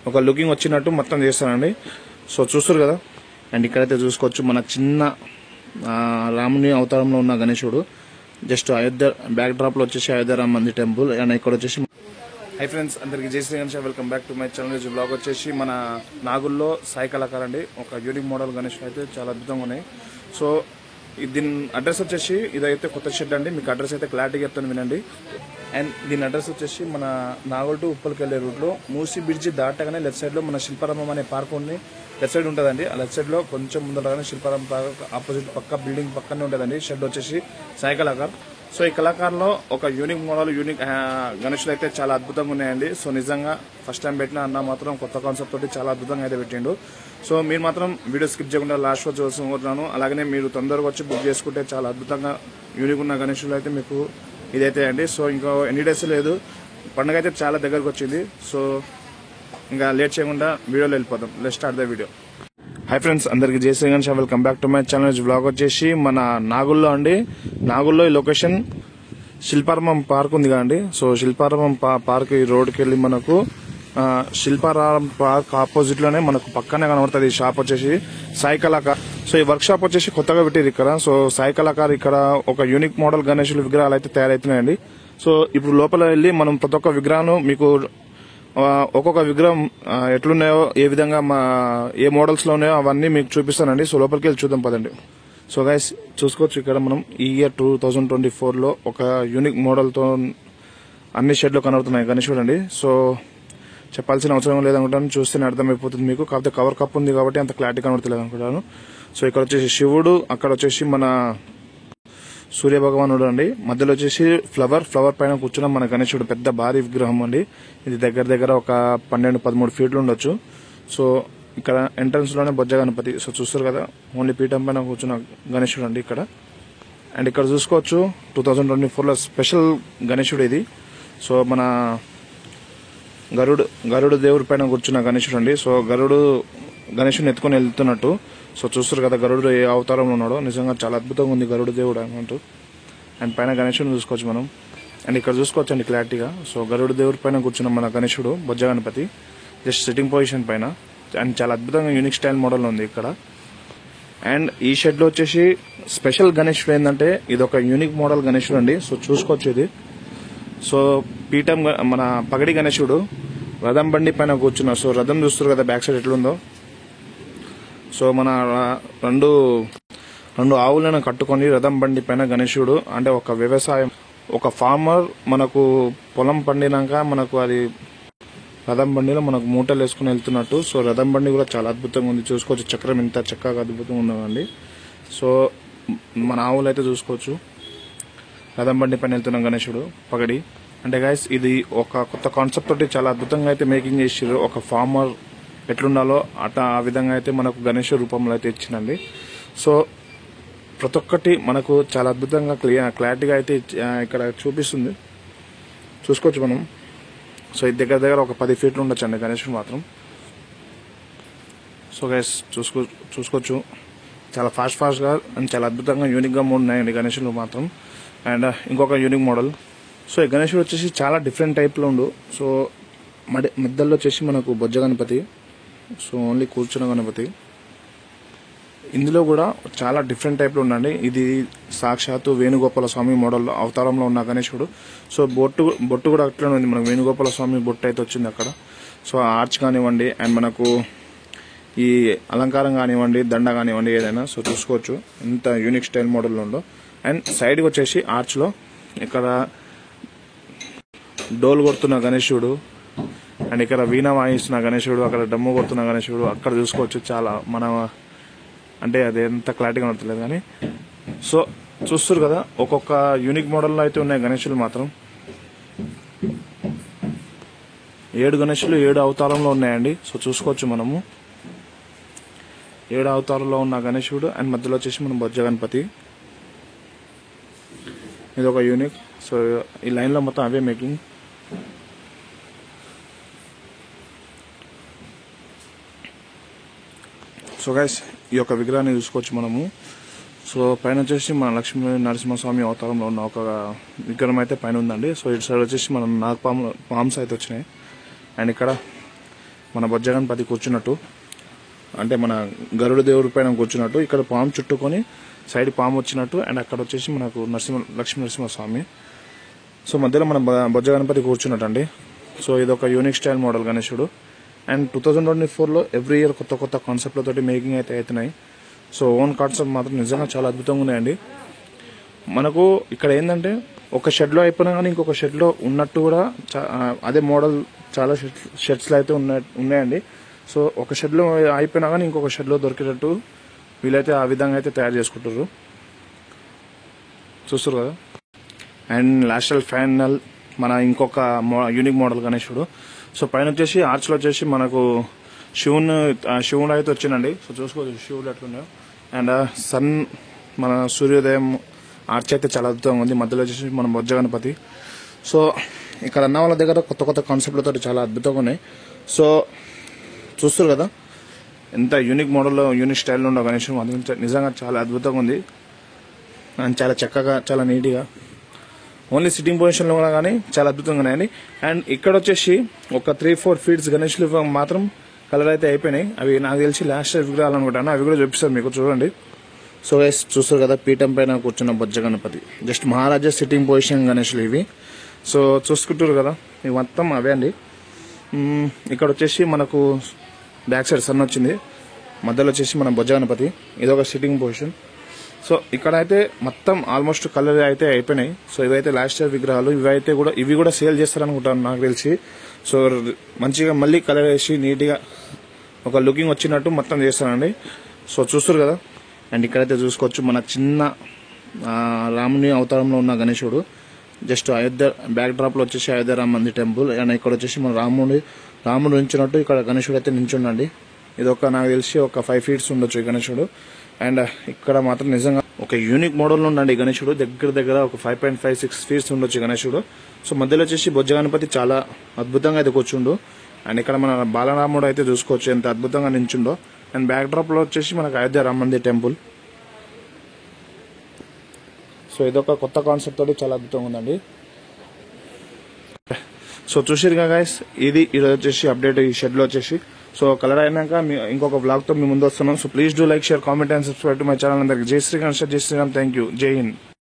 ఒక లుకింగ్ వచ్చినట్టు మొత్తం చేస్తానండి. సో చూస్తారు కదా. అండ్ ఇక్కడైతే చూసుకోవచ్చు మన చిన్న రాముని అవతారంలో ఉన్న గణేశుడు. జస్ట్ అయోధ్య బ్యాక్ డ్రాప్ లో వచ్చేసి అయోధ్య రామ మందిర్ టెంపుల్. అండ్ ఇక్కడ వచ్చేసి హై ఫ్రెండ్స్, అందరికి Jai Shri Ganesh, welcome back to my channel. Blog వచ్చేసి మన నాగుల్లో సాయి కళాకార్ అండి. ఒక యూనిక్ మోడల్ గణేష్ అయితే చాలా అద్భుతంగా ఉన్నాయి. సో దీని అడ్రస్ వచ్చేసి ఇదైతే కొత్త షెడ్ అండి. మీకు అడ్రస్ అయితే క్లారిటీగా చెప్తాను వినండి. అండ్ దీని అడ్రస్ వచ్చేసి మన నాగోల్ టు ఉప్పల్కి వెళ్ళే రూట్ లో మూసీ బ్రిడ్జి దాటగానే లెఫ్ట్ సైడ్ లో మన శిల్పారామం అనే పార్క్ ఉంది. లెఫ్ట్ సైడ్ ఉంటుందండి. ఆ లెఫ్ట్ సైడ్ లో కొంచెం ముందరగానే శిల్పారామం పార్క్ ఆపోజిట్ పక్క బిల్డింగ్ పక్కనే ఉంటుందండి. షెడ్ వచ్చేసి సాయి కళాకార్. సో ఈ కళాకారులో ఒక యూనిక్ మోడల్ యూనిక్ గణేషులు అయితే చాలా అద్భుతంగా ఉన్నాయండి. సో నిజంగా ఫస్ట్ టైం పెట్టిన అన్న మాత్రం కొత్త కాన్సెప్ట్ తోటి చాలా అద్భుతంగా అయితే పెట్టిండు. సో మీరు మాత్రం వీడియో స్కిప్ చేయకుండా లాస్ట్ వరకు చూసుకుంటున్నాను. అలాగనే మీరు తొందరగా వచ్చి బుక్ చేసుకుంటే చాలా అద్భుతంగా యూనిక్ ఉన్న గణేషులు అయితే మీకు ఇదైతే అండి. సో ఇంకా ఎన్ని డేస్ లేదు, పండుగ అయితే చాలా దగ్గరకు వచ్చింది. సో ఇంకా లేట్ చేయకుండా వీడియోలో వెళ్ళిపోదాం. Let's start the video. Hi friends, అందరికి Jai Shri Ganesh, welcome back to my channel. Blog వచ్చేసి మన నాగుల్లో అండి. నాగుల్లో ఈ లొకేషన్ శిల్పారామం పార్క్ ఉంది కదండి. సో శిల్పారామం పార్క్ ఈ రోడ్కి వెళ్ళి మనకు శిల్పారామం పార్క్ ఆపోజిట్ లోనే మనకు పక్కనే కనబడుతుంది ఈ షాప్ వచ్చేసి సాయి కళాకార్. సో ఈ వర్క్ షాప్ వచ్చేసి కొత్తగా పెట్టారు ఇక్కడ. సో సాయి కళాకార్ ఇక్కడ ఒక యూనిక్ మోడల్ గణేశుల విగ్రహాలు అయితే తయారవుతున్నాయండి. సో ఇప్పుడు లోపల వెళ్ళి మనం ప్రతి ఒక్క విగ్రహం మీకు ఒక్కొక్క విగ్రహం ఎట్లున్నాయో, ఏ విధంగా ఏ మోడల్స్ లో ఉన్నాయో అవన్నీ మీకు చూపిస్తానండి. సో లోపలికి వెళ్ళి చూద్దాం పదండి. సో గైస్ చూసుకోవచ్చు, ఇక్కడ మనం ఈ ఇయర్ 2024 లో ఒక యూనిక్ మోడల్ తో అన్ని షెడ్లు కనబడుతున్నాయి గణేశుడు అండి. సో చెప్పాల్సిన అవసరం లేదనుకుంటాను, చూస్తేనే అర్థమైపోతుంది మీకు. కాకపోతే కవర్ కప్ ఉంది కాబట్టి అంత క్లారిటీ కనబడతలేదు అనుకుంటాను. సో ఇక్కడ వచ్చేసి శివుడు, అక్కడ వచ్చేసి మన సూర్య భగవానుడు అండి. మధ్యలో వచ్చేసి ఫ్లవర్ పైన కూర్చున్న మన గణేశుడు పెద్ద భారీ విగ్రహం అండి. ఇది దగ్గర ఒక 12-13 ఫీట్లు ఉండొచ్చు. సో ఇక్కడ ఎంట్రన్స్ లోనే బొజ్జ గణపతి. సో చూస్తారు కదా, ఓన్లీ పీఠం పైన కూర్చున్న గణేశుడు అండి ఇక్కడ. అండ్ ఇక్కడ చూసుకోవచ్చు 2024 లో స్పెషల్ గణేశుడు ఇది. సో మన గరుడు దేవుడి పైన కూర్చున్న గణేశుడు అండి. సో గణేశుడిని ఎత్తుకొని వెళ్తున్నట్టు. సో చూస్తారు కదా గరుడు ఏ అవతారంలో ఉన్నాడో. నిజంగా చాలా అద్భుతంగా ఉంది గరుడు దేవుడు అన్నట్టు. అండ్ పైన గణేశుడిని చూసుకోవచ్చు మనం. అండ్ ఇక్కడ చూసుకోవచ్చు అండి క్లారిటీగా. సో గరుడు దేవుడి పైన కూర్చున్న మన గణేశుడు బొజ్జ గణపతి జస్ట్ సిట్టింగ్ పొజిషన్ పైన. అండ్ చాలా అద్భుతంగా యూనిక్ స్టైల్ మోడల్ ఉంది ఇక్కడ. అండ్ ఈ షెడ్ లో వచ్చేసి స్పెషల్ గణేశుడు ఏంటంటే ఇది ఒక యూనిక్ మోడల్ గణేశుడు అండి. సో చూసుకోవచ్చు ఇది. సో పీఠం మన పగడి గణేశుడు రథం బండి పైన కూర్చున్నారు. సో రథం చూస్తారు కదా బ్యాక్ సైడ్ ఎట్లుందో. సో మన రెండు ఆవులను కట్టుకొని రథం బండి పైన గణేశుడు అంటే ఒక వ్యవసాయం, ఒక ఫార్మర్ మనకు పొలం పండినాక మనకు అది రథం బండిలో మనకు మూటలు వేసుకుని వెళ్తున్నట్టు. సో రథం బండి కూడా చాలా అద్భుతంగా ఉంది. చూసుకోవచ్చు చక్రం ఇంత చక్కగా అద్భుతంగా ఉన్నదండి. సో మన ఆవులు అయితే చూసుకోవచ్చు రథం బండి పైన వెళ్తున్న గణేశుడు పగడి. అంటే గైస్ ఇది ఒక కొత్త కాన్సెప్ట్ తోటి చాలా అద్భుతంగా అయితే మేకింగ్ చేసారు. ఒక ఫార్మర్ ఎట్లుండాలో ఆ విధంగా అయితే మనకు గణేశ రూపంలో అయితే ఇచ్చిందండి. సో ప్రతి ఒక్కటి మనకు చాలా అద్భుతంగా క్లారిటీగా అయితే ఇక్కడ చూపిస్తుంది. చూసుకోవచ్చు మనం. సో ఇది దగ్గర ఒక 10 ఫీట్లు ఉండొచ్చు అండి గణేశుడు మాత్రం. సో గైస్ చూసుకోవచ్చు చాలా ఫాస్ట్ గా అండ్ చాలా అద్భుతంగా యూనిక్ గా ఉన్నాయండి గణేశులు మాత్రం. అండ్ ఇంకొక యూనిక్ మోడల్. సో ఈ గణేశుడు వచ్చేసి చాలా డిఫరెంట్ టైప్ లో ఉండు. సో మధ్యలో వచ్చేసి మనకు బొజ్జ గణపతి. సో ఓన్లీ కూర్చున్న గణపతి. ఇందులో కూడా చాలా డిఫరెంట్ టైప్ లో ఉండండి. ఇది సాక్షాత్తు వేణుగోపాల స్వామి మోడల్ అవతారంలో ఉన్న గణేశుడు. సో బొట్టు కూడా అట్లనే ఉంది. మనకు వేణుగోపాల స్వామి బొట్టు అయితే వచ్చింది అక్కడ. సో ఆర్చ్ కానివ్వండి అండ్ మనకు ఈ అలంకారం కానివ్వండి, దండ కానివ్వండి, ఏదైనా. సో చూసుకోవచ్చు ఎంత యూనిక్ స్టైల్ మోడల్లో ఉందో. అండ్ సైడ్కి వచ్చేసి ఆర్చ్ లో ఇక్కడ డోల్ కొడుతున్న గణేశుడు అండ్ ఇక్కడ వీణ వాయిస్తున్న గణేశుడు, అక్కడ డమ్ము కొడుతున్న గణేశుడు. అక్కడ చూసుకోవచ్చు చాలా మన అంటే అది ఎంత క్లారిటీగా ఉండట్లేదు కానీ. సో చూస్తారు కదా ఒక్కొక్క యూనిక్ మోడల్లో అయితే ఉన్నాయి గణేశులు మాత్రం. 7 గణేశులు 7 అవతారంలో ఉన్నాయండి. సో చూసుకోవచ్చు మనము 7 అవతారంలో ఉన్న గణేశుడు అండ్ మధ్యలో వచ్చేసి మనం బొజ్జ గణపతి. ఇది ఒక యూనిక్. సో ఈ లైన్ లో మొత్తం అవే మేకింగ్. సో గైస్ ఈ యొక్క విగ్రహాన్ని చూసుకోవచ్చు మనము. సో పైన వచ్చేసి మన లక్ష్మీ నరసింహస్వామి అవతారంలో ఉన్న ఒక విగ్రహం అయితే పైన ఉందండి. సో ఇటు సైడ్ వచ్చేసి మన పామ్స్ అయితే వచ్చినాయి. అండ్ ఇక్కడ మన బొజ్జ గణపతి కూర్చున్నట్టు, అంటే మన గరుడ దేవుడి పైన కూర్చున్నట్టు, ఇక్కడ పాము చుట్టుకొని సైడ్ పాము వచ్చినట్టు, అండ్ అక్కడ వచ్చేసి మనకు లక్ష్మీ నరసింహస్వామి. సో మధ్యలో మన బొజ్జ గణపతి కూర్చున్నట్టు అండి. సో ఇది ఒక యూనిక్ స్టైల్ మోడల్ గణేశుడు. అండ్ 2024లో ఎవ్రీ ఇయర్ కొత్త కొత్త కాన్సెప్ట్లతోటి మేకింగ్ అయితే అవుతున్నాయి. సో ఓన్ కాన్సెప్ట్ మాత్రం నిజంగా చాలా అద్భుతంగా ఉన్నాయండి. మనకు ఇక్కడ ఏంటంటే ఒక షెడ్లో అయిపోయినా కానీ ఇంకొక షెడ్లో ఉన్నట్టు కూడా అదే మోడల్ చాలా షెడ్స్లో అయితే ఉన్నాయండి. సో ఒక షెడ్లో అయిపోయినా కానీ ఇంకొక షెడ్లో దొరికేటట్టు వీళ్ళైతే ఆ విధంగా అయితే తయారు చేసుకుంటారు, చూస్తారు కదా. అండ్ లాస్ట్ ఫైనల్ మన ఇంకొక యూనిక్ మోడల్ గణేశుడు. సో పైన వచ్చేసి ఆర్చ్లో వచ్చేసి మనకు శివుడు అయితే వచ్చిందండి. సో చూసుకోవచ్చు శివుడు ఎట్లున్నాయో. అండ్ సన్ మన సూర్యోదయం ఆర్చ్ అయితే చాలా అద్భుతంగా ఉంది. మధ్యలో వచ్చేసి మన బొజ్జ గణపతి. సో ఇక్కడ అన్న వాళ్ళ దగ్గర కొత్త కొత్త కాన్సెప్ట్లతో చాలా అద్భుతంగా ఉన్నాయి. సో చూస్తారు కదా ఎంత యూనిక్ మోడల్లో యూనిక్ స్టైల్లో ఉన్న గణేశుడు నిజంగా చాలా అద్భుతంగా ఉంది. అండ్ చాలా చక్కగా చాలా నీట్గా ఓన్లీ సిట్టింగ్ పొజిషన్లో ఉన్నా కానీ చాలా అద్భుతంగా ఉన్నాయండి. అండ్ ఇక్కడ వచ్చేసి ఒక 3-4 ఫీట్స్ గణేష్లు మాత్రం కలర్ అయితే అయిపోయినాయి. అవి నాకు తెలిసి లాస్ట్ విగ్రహాలు అనుకుంటాను, అవి కూడా చూపిస్తారు మీకు, చూడండి. సో గైస్ చూస్తారు కదా పీఠం పైన కూర్చున్న బొజ్జ గణపతి, జస్ట్ మహారాజా సిట్టింగ్ పొజిషన్ గణేష్లు ఇవి. సో చూసుకుంటారు కదా ఇవి మొత్తం అవే అండి. ఇక్కడ వచ్చేసి మనకు బ్యాక్ సైడ్ సన్ వచ్చింది, మధ్యలో వచ్చేసి మన బొజ్జ గణపతి, ఇదొక సిట్టింగ్ పొజిషన్. సో ఇక్కడ అయితే మొత్తం ఆల్మోస్ట్ కలర్ అయితే అయిపోయినాయి. సో ఇవైతే లాస్ట్ ఇయర్ విగ్రహాలు, ఇవి కూడా సేల్ చేస్తారనుకుంటాను నాకు తెలిసి. సో మంచిగా మళ్ళీ కలర్ వేసి నీట్గా ఒక లుకింగ్ వచ్చినట్టు మొత్తం చేస్తానండి. సో చూస్తారు కదా. అండ్ ఇక్కడైతే చూసుకోవచ్చు మన చిన్న రాముని అవతారంలో ఉన్న గణేశుడు, జస్ట్ అయోధ్య బ్యాక్ డ్రాప్లో వచ్చేసి అయోధ్య రామ మందిర్ టెంపుల్. అండ్ ఇక్కడ వచ్చేసి మన రాముడు నించున్నట్టు ఇక్కడ గణేశుడు అయితే నించుండండి. ఇది ఒక నాకు తెలిసి ఒక 5 ఫీట్స్ ఉండొచ్చు ఈ గణేశుడు. అండ్ ఇక్కడ మాత్రం నిజంగా ఒక యూనిక్ మోడల్లో ఉండండి గణేశుడు, దగ్గర ఒక 5.5-6 ఫీట్స్ ఉండొచ్చు గణేశుడు. సో మధ్యలో వచ్చేసి బొజ్జ గణపతి చాలా అద్భుతంగా అయితే కూర్చుండు. అండ్ ఇక్కడ మన బాలరాముడు అయితే చూసుకోవచ్చు ఎంత అద్భుతంగా నించుండో. అండ్ బ్యాక్ డ్రాప్ లో వచ్చేసి మనకు అయోధ్య రామ మందిర్ టెంపుల్. సో ఇదొక కొత్త కాన్సెప్ట్ తోటి చాలా అద్భుతంగా ఉందండి. సో చూసిరుగా గైస్, ఇది ఈరోజు వచ్చేసి అప్డేట్ ఈ షెడ్ లో వచ్చేసి. సో కలర్ అయినాక ఇంకొక బ్లాగ్ తో మీ ముందు వస్తున్నాం. So please do like, share, comment and subscribe to my channel. అందరికి జై శ్రీరామ్, జై శ్రీరామ్, థ్యాంక్ యూ, జై హింద్.